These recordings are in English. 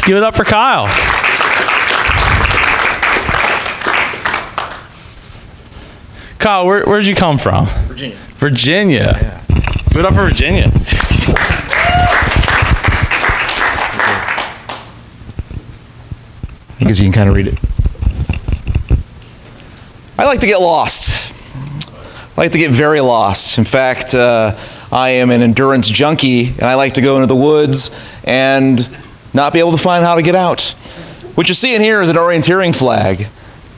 Give it up for Kyle. Kyle, where'd you come from? Virginia. Virginia. Yeah. Give it up for Virginia. I guess you can kind of read it. I like to get lost. I like to get very lost. In fact, I am an endurance junkie, and I like to go into the woods and not be able to find how to get out. What you're seeing here is an orienteering flag.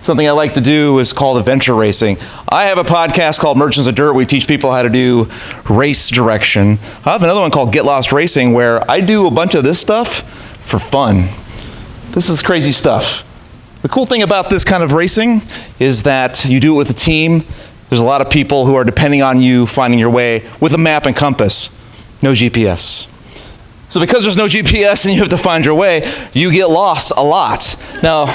Something I like to do is called adventure racing. I have a podcast called Merchants of Dirt where we teach people how to do race direction. I have another one called Get Lost Racing where I do a bunch of this stuff for fun. This is crazy stuff. The cool thing about this kind of racing is that you do it with a team. There's a lot of people who are depending on you finding your way with a map and compass. No GPS. So because there's no GPS and you have to find your way, you get lost a lot. Now,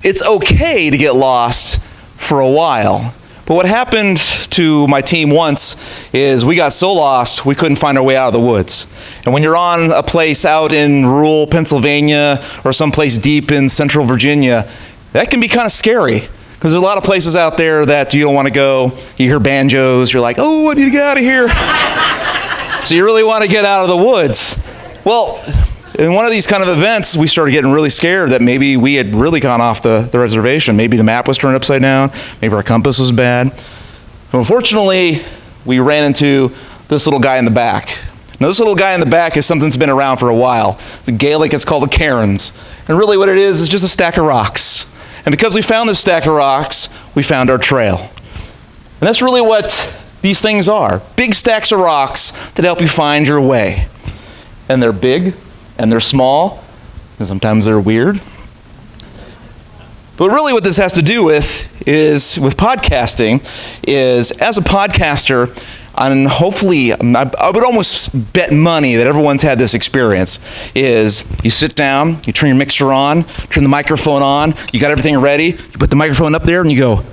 it's okay to get lost for a while. But what happened to my team once is we got so lost we couldn't find our way out of the woods. And when you're on a place out in rural Pennsylvania or someplace deep in central Virginia, that can be kind of scary because there's a lot of places out there that you don't want to go. You hear banjos, you're like, oh, I need to get out of here. So you really want to get out of the woods. Well, in one of these kind of events, we started getting really scared that maybe we had really gone off the reservation. Maybe the map was turned upside down. Maybe our compass was bad. But unfortunately, we ran into this little guy in the back. Now, this little guy in the back is something that's been around for a while. In Gaelic, it's called a cairns. And really what it is just a stack of rocks. And because we found this stack of rocks, we found our trail. And that's really what these things are. Big stacks of rocks that help you find your way. And they're big. And they're small, and sometimes they're weird. But really what this has to do with podcasting is, as a podcaster, and hopefully, I would almost bet money that everyone's had this experience, is you sit down, you turn your mixer on, turn the microphone on, you got everything ready, you put the microphone up there and you go,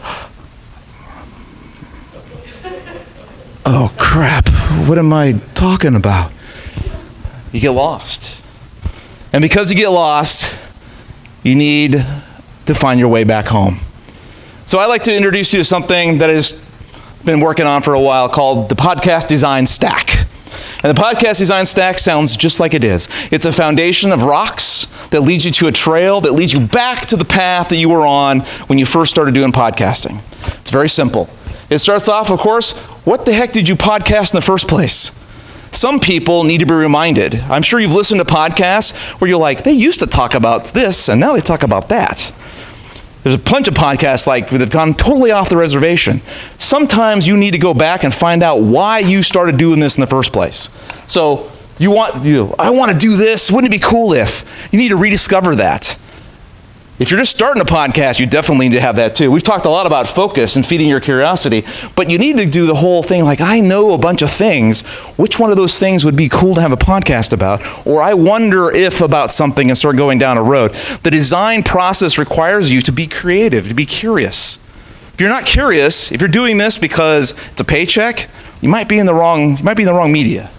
oh crap, what am I talking about? You get lost. And because you get lost, you need to find your way back home. So I'd like to introduce you to something that has been working on for a while called the Podcast Design Stack. And the Podcast Design Stack sounds just like it is. It's a foundation of rocks that leads you to a trail that leads you back to the path that you were on when you first started doing podcasting. It's very simple. It starts off, of course, what the heck did you podcast in the first place? Some people need to be reminded. I'm sure you've listened to podcasts where you're like, they used to talk about this, and now they talk about that. There's a bunch of podcasts like that have gone totally off the reservation. Sometimes you need to go back and find out why you started doing this in the first place. So I want to do this. Wouldn't it be cool if? You need to rediscover that. If you're just starting a podcast, you definitely need to have that too. We've talked a lot about focus and feeding your curiosity, but you need to do the whole thing like, I know a bunch of things. Which one of those things would be cool to have a podcast about? Or I wonder if about something and start going down a road. The design process requires you to be creative, to be curious. If you're not curious, if you're doing this because it's a paycheck, you might be in the wrong media.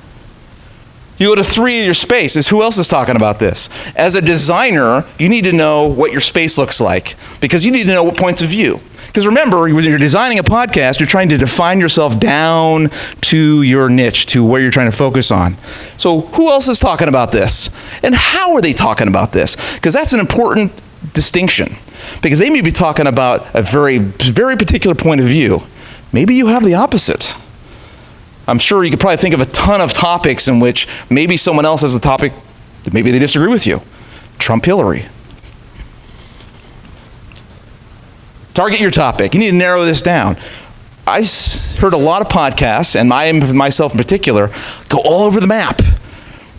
You go to 3 of your space. Who else is talking about this? As a designer, you need to know what your space looks like because you need to know what points of view. Because remember, when you're designing a podcast, you're trying to define yourself down to your niche, to where you're trying to focus on. So who else is talking about this? And how are they talking about this? Because that's an important distinction. Because they may be talking about a very, very particular point of view. Maybe you have the opposite. I'm sure you could probably think of a ton of topics in which maybe someone else has a topic that maybe they disagree with you. Trump, Hillary. Target your topic. You need to narrow this down. I heard a lot of podcasts, and myself in particular, go all over the map.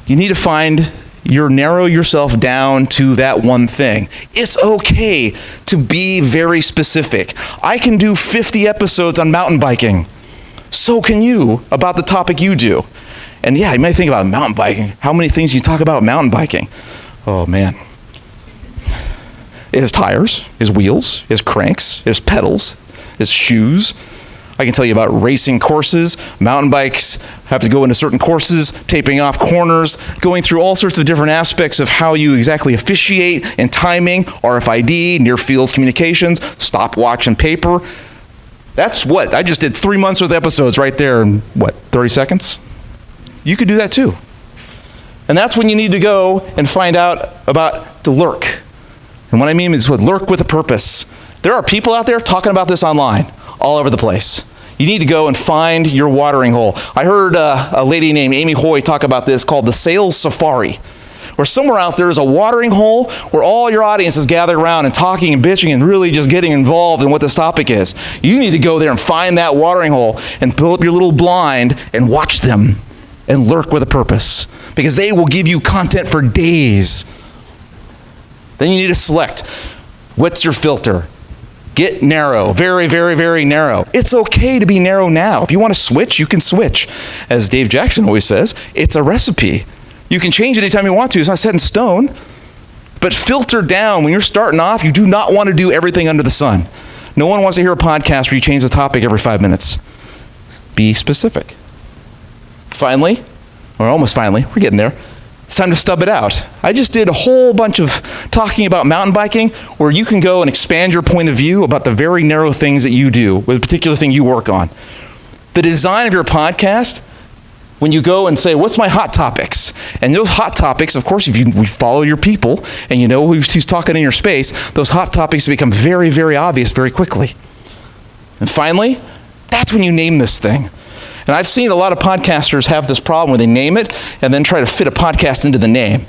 You need to narrow yourself down to that one thing. It's okay to be very specific. I can do 50 episodes on mountain biking. So can you about the topic you do. And yeah, you might think about mountain biking. How many things you talk about mountain biking? Oh man. It has tires, it has wheels, it has cranks, it has pedals, it has shoes. I can tell you about racing courses. Mountain bikes have to go into certain courses, taping off corners, going through all sorts of different aspects of how you exactly officiate and timing, RFID, near field communications, stopwatch and paper. That's what I just did 3 months worth of episodes right there in 30 seconds? You could do that too. And that's when you need to go and find out about the lurk. And what I mean is lurk with a purpose. There are people out there talking about this online, all over the place. You need to go and find your watering hole. I heard a lady named Amy Hoy talk about this called the sales safari, where somewhere out there is a watering hole where all your audience is gathered around and talking and bitching and really just getting involved in what this topic is. You need to go there and find that watering hole and pull up your little blind and watch them and lurk with a purpose, because they will give you content for days. Then you need to select. What's your filter? Get narrow, very, very, very narrow. It's okay to be narrow now. If you want to switch, you can switch. As Dave Jackson always says, it's a recipe. You can change it anytime you want to. It's not set in stone. But filter down. When you're starting off, you do not want to do everything under the sun. No one wants to hear a podcast where you change the topic every 5 minutes. Be specific. Finally, or almost finally, we're getting there. It's time to stub it out. I just did a whole bunch of talking about mountain biking where you can go and expand your point of view about the very narrow things that you do with a particular thing you work on. The design of your podcast, when you go and say, what's my hot topics? And those hot topics, of course, if we follow your people and you know who's talking in your space, those hot topics become very, very obvious very quickly. And finally, that's when you name this thing. And I've seen a lot of podcasters have this problem where they name it and then try to fit a podcast into the name.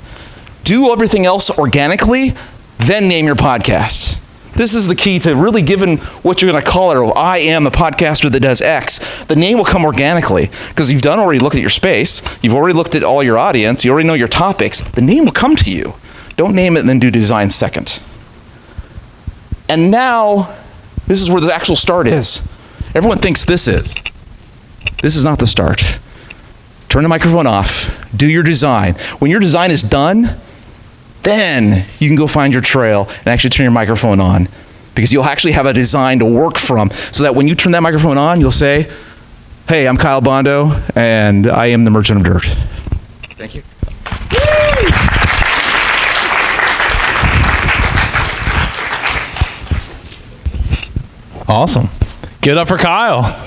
Do everything else organically, then name your podcast. This is the key to really giving what you're going to call it. Or I am a podcaster that does X. The name will come organically because you've already looked at your space. You've already looked at all your audience. You already know your topics. The name will come to you. Don't name it and then do design second. And now, this is where the actual start is. Everyone thinks this is. This is not the start. Turn the microphone off. Do your design. When your design is done, then you can go find your trail and actually turn your microphone on, because you'll actually have a design to work from so that when you turn that microphone on, you'll say, hey, I'm Kyle Bondo, and I am the Merchant of Dirt. Thank you. Awesome. Give it up for Kyle.